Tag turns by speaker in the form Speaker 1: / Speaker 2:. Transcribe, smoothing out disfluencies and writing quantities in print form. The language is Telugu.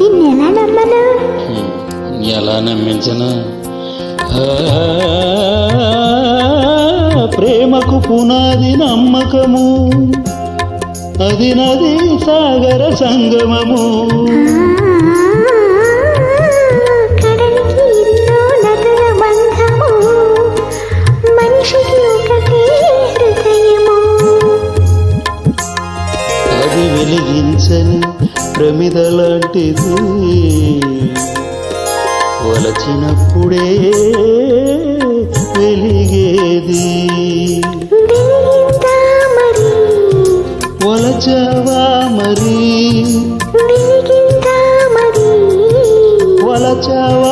Speaker 1: నిన్నెలా నమ్మను?
Speaker 2: ఎలా నమ్మించను? ప్రేమకు పునాది నమ్మకము, అది నది సాగర సంగమము.
Speaker 1: కడలికి ఎన్నో నదుల బంధము, మనిషికి ఒకటే హృదయము.
Speaker 2: అది వెలిగించని ప్రమిద లాంటిది, వలచినప్పుడే వెలిగేది. వలచవా మరి, వలచవా